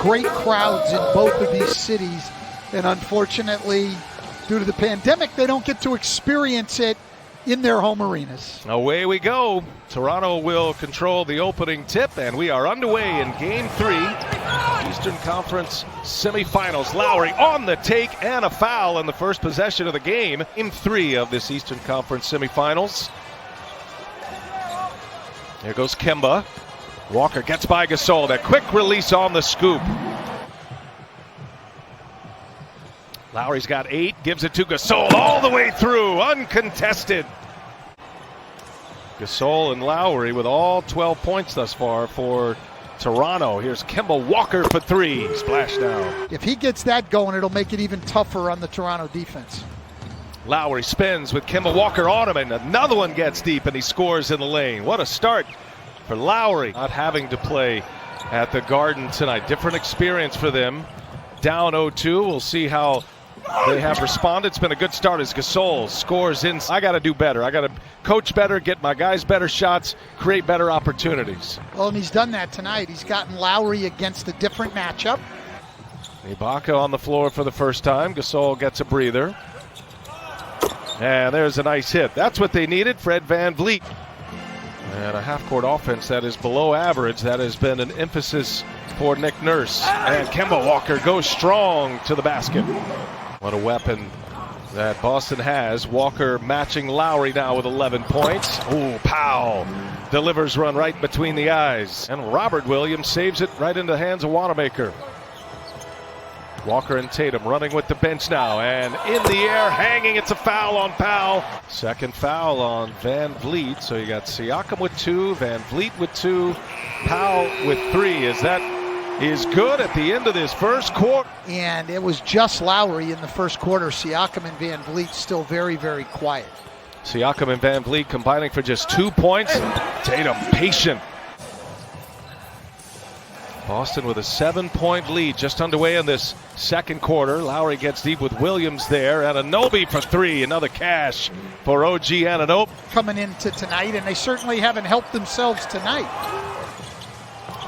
great crowds in both of these cities, and unfortunately, due to the pandemic, they don't get to experience it in their home arenas. Away we go. Toronto will control the opening tip, and we are underway in Game 3, Eastern Conference semifinals. Lowry on the take and a foul in the first possession of the game. Game 3 of this Eastern Conference semifinals. There goes Kemba. Walker gets by Gasol. That quick release on the scoop. Lowry's got 8, gives it to Gasol all the way through, uncontested. Gasol and Lowry with all 12 points thus far for Toronto. Here's Kemba Walker for 3. Splash now. If he gets that going, it'll make it even tougher on the Toronto defense. Lowry spins with Kemba Walker on him, and another one gets deep, and he scores in the lane. What a start for Lowry. Not having to play at the Garden tonight. Different experience for them. Down 0-2. We'll see how they have responded. It's been a good start as Gasol scores in. I got to do better. I got to coach better, get my guys better shots, create better opportunities. Well, and he's done that tonight. He's gotten Lowry against a different matchup. Ibaka on the floor for the first time. Gasol gets a breather. And there's a nice hit. That's what they needed. Fred VanVleet. And a half-court offense that is below average. That has been an emphasis for Nick Nurse. And Kemba Walker goes strong to the basket. What a weapon that Boston has. Walker matching Lowry now with 11 points. Ooh, Powell delivers run right between the eyes. And Robert Williams saves it right into the hands of Wanamaker. Walker and Tatum running with the bench now, and in the air, hanging. It's a foul on Powell. Second foul on VanVleet. So you got Siakam with 2, VanVleet with 2, Powell with 3. As that is good at the end of this first quarter. And it was just Lowry in the first quarter. Siakam and VanVleet still very, very quiet. Siakam and VanVleet combining for just 2 points. Tatum patient. Boston with a 7-point lead just underway in this second quarter. Lowry gets deep with Williams there. Anunoby for 3. Another cash for OG Anunoby. Coming into tonight, and they certainly haven't helped themselves tonight.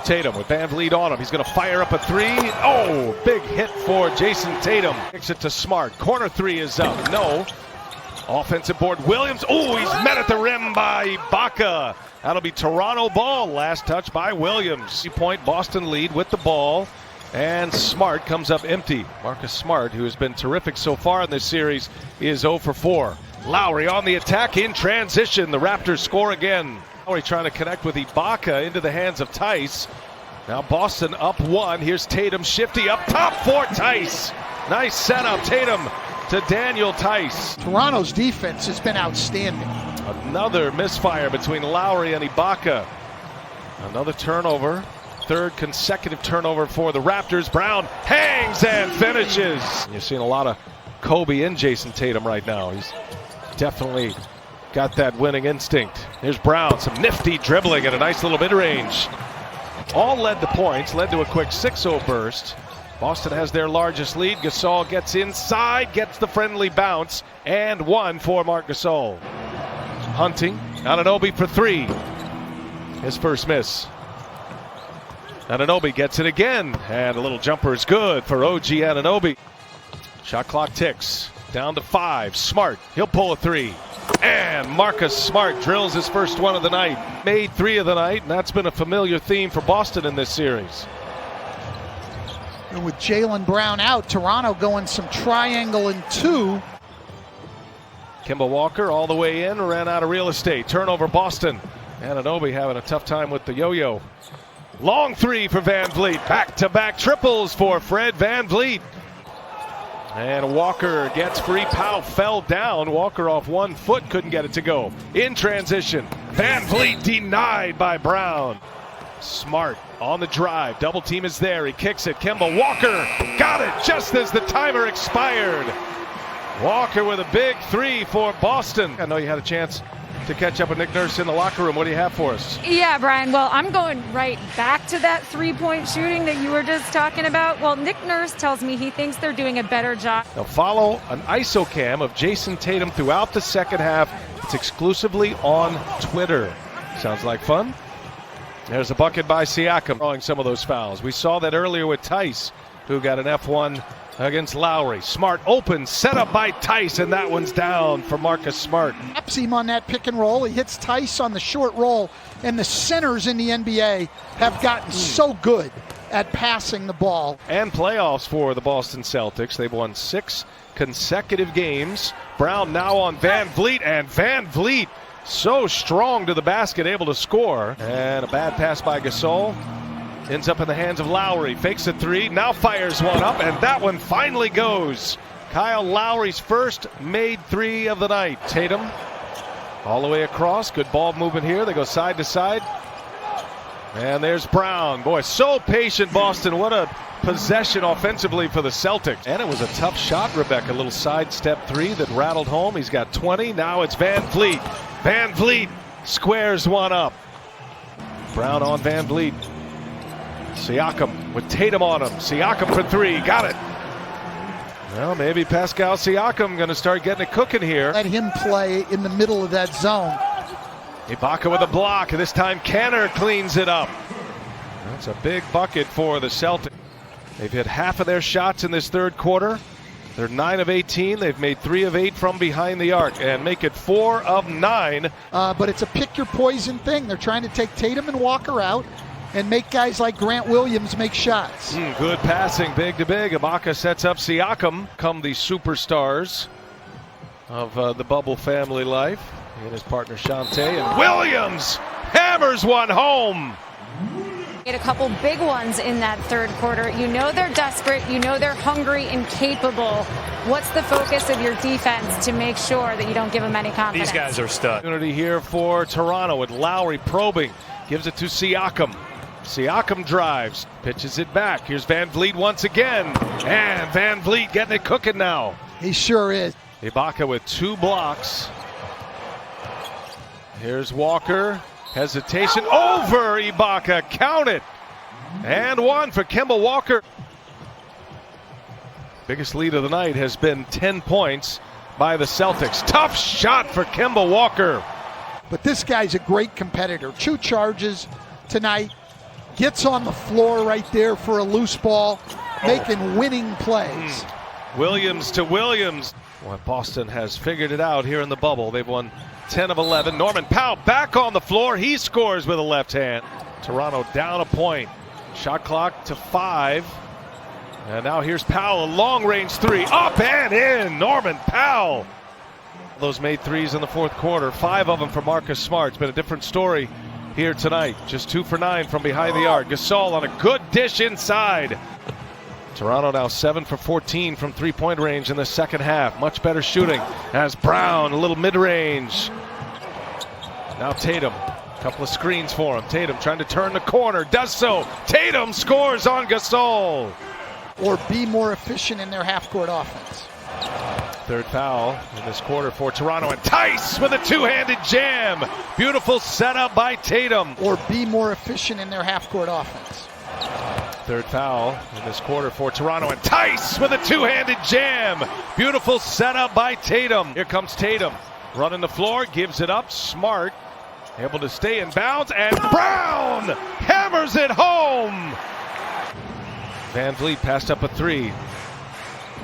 Tatum with VanVleet on him. He's going to fire up a 3. Oh, big hit for Jason Tatum. Kicks it to Smart. Corner 3 is up. No. Offensive board. Williams. Oh, he's met at the rim by Ibaka. That'll be Toronto ball. Last touch by Williams. 3-point Boston lead with the ball. And Smart comes up empty. Marcus Smart, who has been terrific so far in this series, is 0 for 4. Lowry on the attack in transition. The Raptors score again. Lowry trying to connect with Ibaka into the hands of Tice. Now Boston up 1. Here's Tatum shifty up top for Tice. Nice setup. Tatum to Daniel Tice. Toronto's defense has been outstanding. Another misfire between Lowry and Ibaka. Another turnover. Third consecutive turnover for the Raptors. Brown hangs and finishes. You're seeing a lot of Kobe in Jason Tatum right now. He's definitely got that winning instinct. Here's Brown. Some nifty dribbling and a nice little mid-range. All led to points. Led to a quick 6-0 burst. Boston has their largest lead. Gasol gets inside, gets the friendly bounce, and 1 for Marc Gasol. Hunting, Anunoby for 3. His first miss. Anunoby gets it again, and a little jumper is good for OG Anunoby. Shot clock ticks, down to 5. Smart, he'll pull a 3. And Marcus Smart drills his first one of the night. Made 3 of the night, and that's been a familiar theme for Boston in this series. And with Jaylen Brown out, Toronto going some triangle and 2. Kemba Walker all the way in, ran out of real estate. Turnover Boston. Anunoby having a tough time with the yo-yo. Long 3 for VanVleet. Back-to-back triples for Fred VanVleet. And Walker gets free. Powell fell down. Walker off 1 foot, couldn't get it to go. In transition. VanVleet denied by Brown. Smart on the drive. Double team is there. He kicks it. Kemba Walker got it just as the timer expired. Walker with a big 3 for Boston. I know you had a chance to catch up with Nick Nurse in the locker room. What do you have for us? Yeah, Brian. Well, I'm going right back to that 3-point shooting that you were just talking about. Well, Nick Nurse tells me he thinks they're doing a better job. Now follow an ISO cam of Jason Tatum throughout the second half. It's exclusively on Twitter. Sounds like fun? There's a bucket by Siakam, drawing some of those fouls. We saw that earlier with Tice, who got an F1 against Lowry. Smart open, set up by Tice, and that one's down for Marcus Smart. Taps him on that pick and roll. He hits Tice on the short roll, and the centers in the NBA have gotten so good at passing the ball. And playoffs for the Boston Celtics. They've won 6 consecutive games. Brown now on Van Vliet, and Van Vliet so strong to the basket, able to score. And a bad pass by Gasol. Ends up in the hands of Lowry. Fakes a 3, now fires one up, and that one finally goes. Kyle Lowry's first made 3 of the night. Tatum all the way across. Good ball movement here. They go side to side. And there's Brown. Boy, so patient, Boston. What a possession offensively for the Celtics. And it was a tough shot, Rebecca. A little sidestep 3 that rattled home. He's got 20. Now it's Van Vliet. Van Vliet squares one up. Brown on Van Vliet. Siakam with Tatum on him. Siakam for 3. Got it. Well, maybe Pascal Siakam going to start getting it cooking here. Let him play in the middle of that zone. Ibaka with a block. This time Kenner cleans it up. That's a big bucket for the Celtics. They've hit half of their shots in this third quarter. They're 9 of 18. They've made 3 of 8 from behind the arc and make it 4 of 9. But it's a pick your poison thing. They're trying to take Tatum and Walker out and make guys like Grant Williams make shots. Good passing, big to big. Ibaka sets up Siakam. Come the superstars of the bubble family life. He and his partner Shante, and Williams hammers one home. Get a couple big ones in that third quarter. You know they're desperate. You know they're hungry and capable. What's the focus of your defense to make sure that you don't give them any confidence? These guys are stuck. Opportunity here for Toronto with Lowry probing. Gives it to Siakam. Siakam drives, pitches it back. Here's Van Vliet once again. And Van Vliet getting it cooking now. He sure is. Ibaka with 2 blocks. Here's Walker. Hesitation over Ibaka. Count it. And 1 for Kemba Walker. Biggest lead of the night has been 10 points by the Celtics. Tough shot for Kemba Walker. But this guy's a great competitor. 2 charges tonight. Gets on the floor right there for a loose ball, making winning plays. Williams to Williams. Well, Boston has figured it out here in the bubble. They've won 10 of 11. Norman Powell back on the floor. He scores with a left hand. Toronto down a point. Shot clock to 5. And now here's Powell, a long-range 3. Up and in. Norman Powell. Those made 3s in the fourth quarter. 5 of them for Marcus Smart. It's been a different story here tonight. Just 2 for 9 from behind the arc. Gasol on a good dish inside. Toronto now 7 for 14 from three-point range in the second half. Much better shooting as Brown, a little mid-range. Now Tatum, a couple of screens for him. Tatum trying to turn the corner, does so. Tatum scores on Gasol. Or be more efficient in their half-court offense. Third foul in this quarter for Toronto, and Tice with a 2-handed jam. Beautiful setup by Tatum. Or be more efficient in their half-court offense. Third foul in this quarter for Toronto, and Tice with a 2-handed jam. Beautiful setup by Tatum. Here comes Tatum, running the floor, gives it up. Smart, able to stay in bounds, and Brown hammers it home. Van Vliet passed up a 3.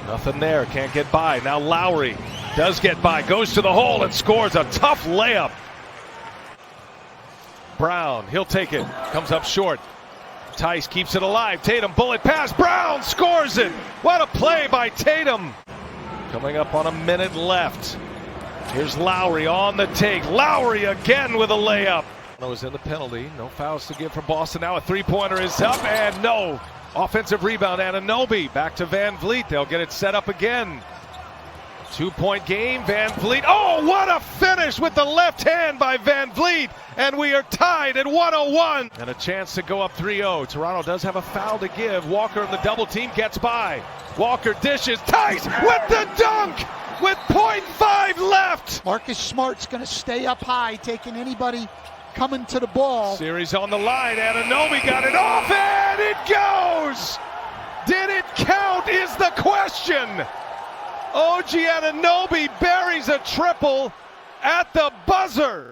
Nothing there, can't get by. Now Lowry does get by, goes to the hole and scores a tough layup. Brown, he'll take it, comes up short. Tice keeps it alive. Tatum, bullet pass. Brown scores it. What a play by Tatum. Coming up on a minute left. Here's Lowry on the take. Lowry again with a layup. Was in the penalty. No fouls to give for Boston. Now a 3-pointer is up and no. Offensive rebound. Anunoby back to Van Vliet. They'll get it set up again. 2-point game. Van Vliet. Oh, what a finish with the left hand by Van Vliet. And we are tied at 101. And a chance to go up 3-0. Toronto does have a foul to give. Walker in the double team gets by. Walker dishes. Tice with the dunk with .5 left. Marcus Smart's going to stay up high, taking anybody coming to the ball. Series on the line. Anunoby got it off and it goes. Did it count is the question. OG Anunoby buries a triple at the buzzer.